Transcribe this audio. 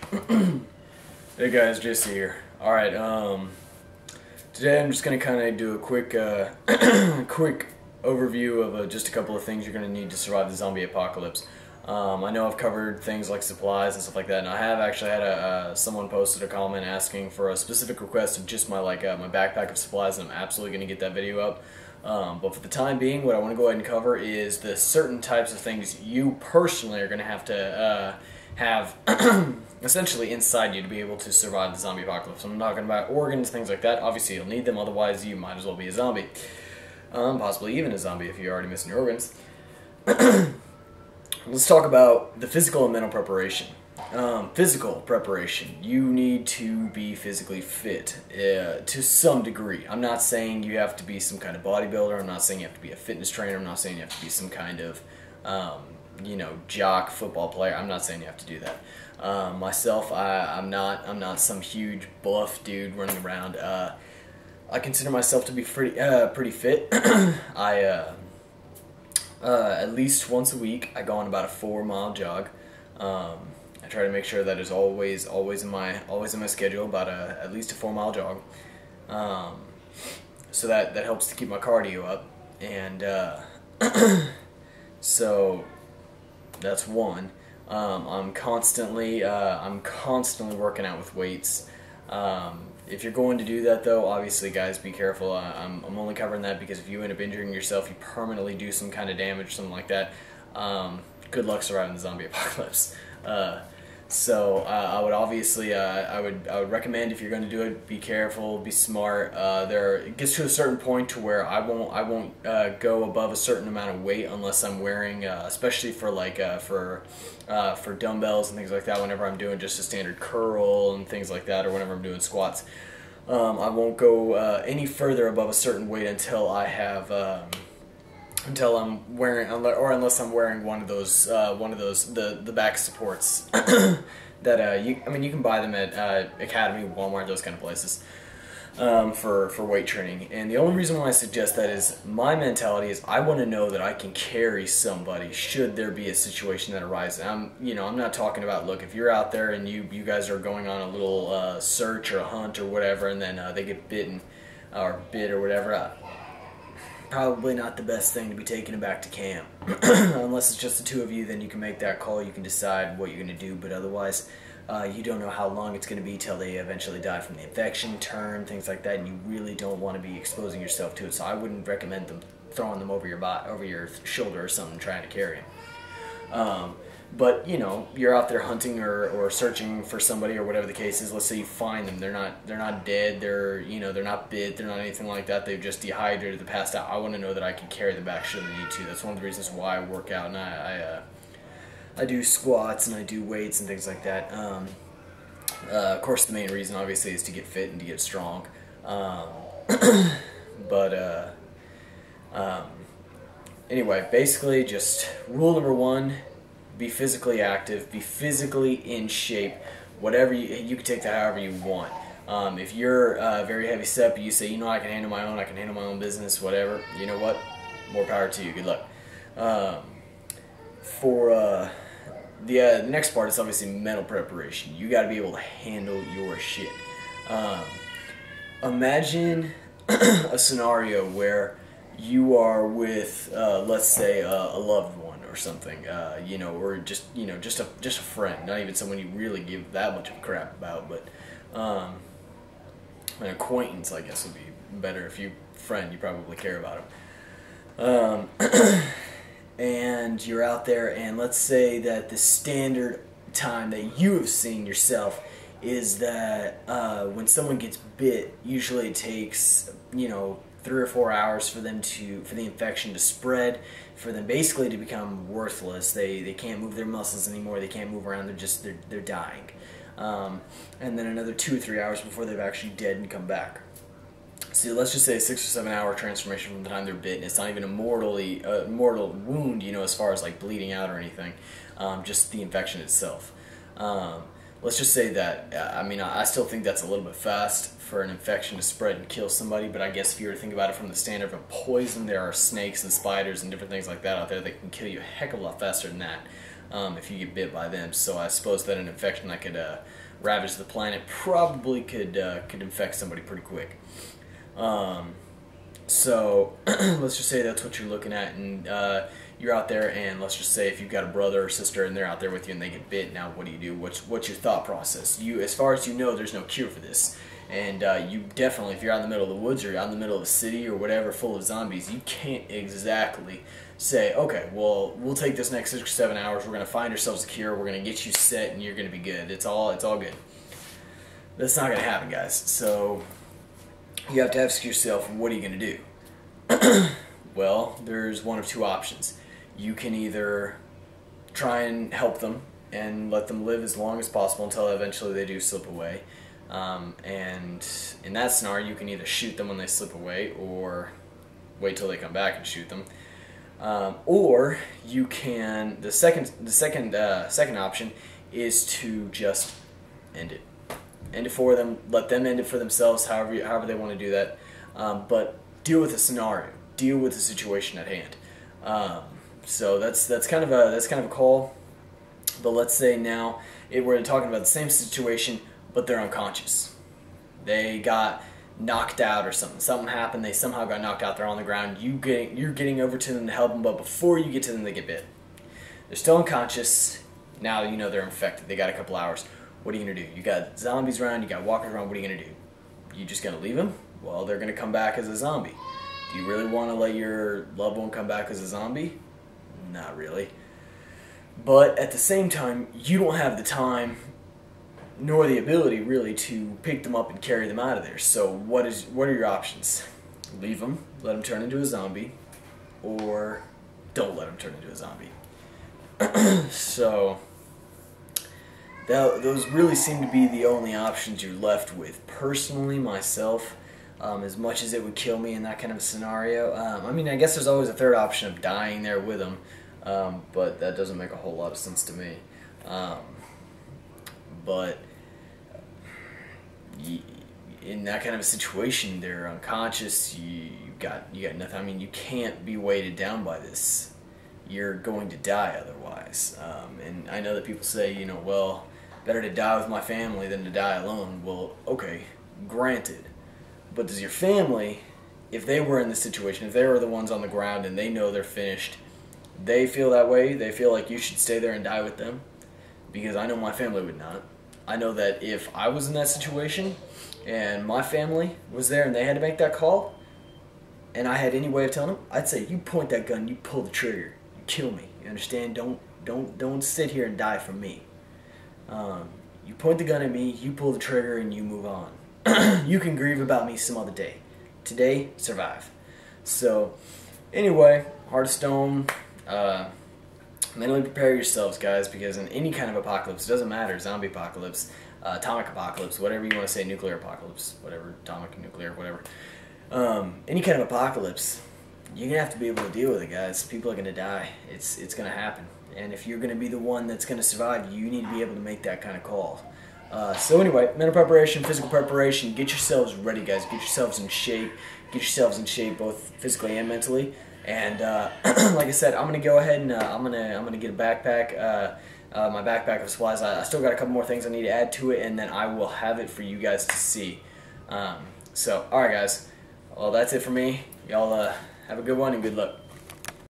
Hey guys, JC here. Alright, today I'm just gonna kinda do a quick, quick overview of just a couple of things you're gonna need to survive the zombie apocalypse. I know I've covered things like supplies and stuff like that, and I have actually had someone posted a comment asking for a specific request of just my, my backpack of supplies, and I'm absolutely gonna get that video up. But for the time being, what I want to go ahead and cover is the certain types of things you personally are going to have essentially inside you to be able to survive the zombie apocalypse. I'm talking about organs, things like that. Obviously, you'll need them, otherwise you might as well be a zombie. Possibly even a zombie if you're already missing your organs. Let's talk about the physical and mental preparation. Physical preparation. You need to be physically fit to some degree. I'm not saying you have to be some kind of bodybuilder. I'm not saying you have to be a fitness trainer. I'm not saying you have to be some kind of, jock football player. I'm not saying you have to do that. Myself, I'm not some huge buff dude running around. I consider myself to be pretty fit. At least once a week, I go on about a 4-mile jog. I try to make sure that is always in my schedule, about at least a 4-mile jog. So that helps to keep my cardio up, and so that's one. I'm constantly working out with weights. If you're going to do that, though, obviously, guys, be careful. I'm only covering that because if you end up injuring yourself, you permanently do some kind of damage, something like that. Good luck surviving the zombie apocalypse. So I would obviously I would recommend, if you're going to do it, be careful, be smart. It gets to a certain point to where I won't go above a certain amount of weight unless I'm wearing, especially for for dumbbells and things like that. Whenever I'm doing just a standard curl and things like that, or whenever I'm doing squats, I won't go any further above a certain weight until I have. Until I'm wearing, or unless I'm wearing one of those the back supports that you can buy them at Academy, Walmart, those kind of places, for weight training. And the only reason why I suggest that is my mentality is I want to know that I can carry somebody should there be a situation that arises. I'm not talking about, look, if you're out there and you guys are going on a little search or a hunt or whatever, and then they get bitten or bit or whatever. Probably not the best thing to be taking it back to camp. Unless it's just the two of you, then you can make that call, you can decide what you're going to do, but otherwise, you don't know how long it's going to be till they eventually die from the infection, turn, things like that, and you really don't want to be exposing yourself to it, so I wouldn't recommend throwing them over your shoulder or something, trying to carry them. But, you're out there hunting or searching for somebody or whatever the case is. Let's say you find them. They're not dead. They're not bit. They're not anything like that. They've just dehydrated, passed out. I want to know that I can carry them back should I need to. That's one of the reasons why I work out, and I do squats and I do weights and things like that. Of course, the main reason, obviously, is to get fit and to get strong. Anyway, basically, just rule number one. Be physically active, be physically in shape, whatever you can take that however you want. If you're very heavy set, but you say, I can handle my own business, whatever, you know what, more power to you, good luck. The next part is obviously mental preparation. You got to be able to handle your shit. Imagine a scenario where you are with, let's say, a loved one or something, or just a friend, not even someone you really give that much of a crap about, but an acquaintance, I guess, would be better. If you friend, you probably care about him. And you're out there, and let's say that the standard time that you have seen yourself is that when someone gets bit, usually it takes 3 or 4 hours for the infection to spread, for them basically to become worthless. They can't move their muscles anymore. They can't move around. They're dying. And then another 2 or 3 hours before they're actually dead and come back. So let's just say a 6 or 7 hour transformation from the time they're bitten. It's not even a mortal wound, as far as like bleeding out or anything. Just the infection itself. Let's just say that, I still think that's a little bit fast for an infection to spread and kill somebody, but I guess if you were to think about it from the standard of poison, there are snakes and spiders and different things like that out there that can kill you a heck of a lot faster than that. if you get bit by them. So I suppose that an infection that could ravage the planet probably could infect somebody pretty quick. So let's just say that's what you're looking at, and you're out there, and let's just say if you've got a brother or sister and they're out there with you and they get bit. Now what do you do? What's your thought process? As far as you know, there's no cure for this, and you definitely, if you're out in the middle of the woods or you're out in the middle of a city or whatever full of zombies, you can't exactly say, okay, well, we'll take this next 6 or 7 hours, we're going to find ourselves a cure, we're going to get you set, and you're going to be good. It's all good. That's not going to happen, guys. So you have to ask yourself, what are you going to do? Well, there's one of two options. You can either try and help them and let them live as long as possible until eventually they do slip away. And in that scenario, you can either shoot them when they slip away or wait till they come back and shoot them. Or you can, the second option is to just end it. End it for them, let them end it for themselves, however they want to do that. But deal with the scenario, deal with the situation at hand. So that's kind of a call. But let's say now we're talking about the same situation, but they're unconscious. They got knocked out or something. Something happened. They somehow got knocked out. They're on the ground. You're getting over to them to help them, but before you get to them, they get bit. They're still unconscious. Now you know they're infected. They got a couple hours. What are you gonna do? You got zombies around. You got walkers around. What are you gonna do? You just gonna leave them? Well, they're gonna come back as a zombie. Do you really want to let your loved one come back as a zombie? Not really. But at the same time, you don't have the time nor the ability really to pick them up and carry them out of there. So what are your options? Leave them, let them turn into a zombie, or don't let them turn into a zombie. So those really seem to be the only options you're left with. Personally, myself, as much as it would kill me in that kind of a scenario, I mean, I guess there's always a third option of dying there with them, but that doesn't make a whole lot of sense to me. But in that kind of a situation, they're unconscious. You got nothing. I mean, you can't be weighted down by this. You're going to die otherwise. And I know that people say, you know, well, better to die with my family than to die alone. Well, okay, granted. But does your family, if they were in this situation, if they were the ones on the ground and they know they're finished, they feel that way? They feel like you should stay there and die with them? Because I know my family would not. I know that if I was in that situation and my family was there and they had to make that call and I had any way of telling them, I'd say, you point that gun, you pull the trigger, you kill me. You understand? Don't sit here and die for me. You point the gun at me, you pull the trigger, and you move on. You can grieve about me some other day. Today, survive. So, anyway, Heart of Stone, mentally prepare yourselves, guys, because in any kind of apocalypse, it doesn't matter, zombie apocalypse, atomic apocalypse, whatever you want to say, nuclear apocalypse, whatever, atomic, nuclear, whatever. Any kind of apocalypse, you're going to have to be able to deal with it, guys. People are going to die. It's going to happen. And if you're going to be the one that's going to survive, you need to be able to make that kind of call. So anyway, mental preparation, physical preparation, get yourselves ready, guys. Get yourselves in shape. Get yourselves in shape both physically and mentally. And like I said, I'm going to go ahead and I'm gonna get a backpack, my backpack of supplies. I still got a couple more things I need to add to it, and then I will have it for you guys to see. So, alright guys, well that's it for me. Y'all have a good one and good luck.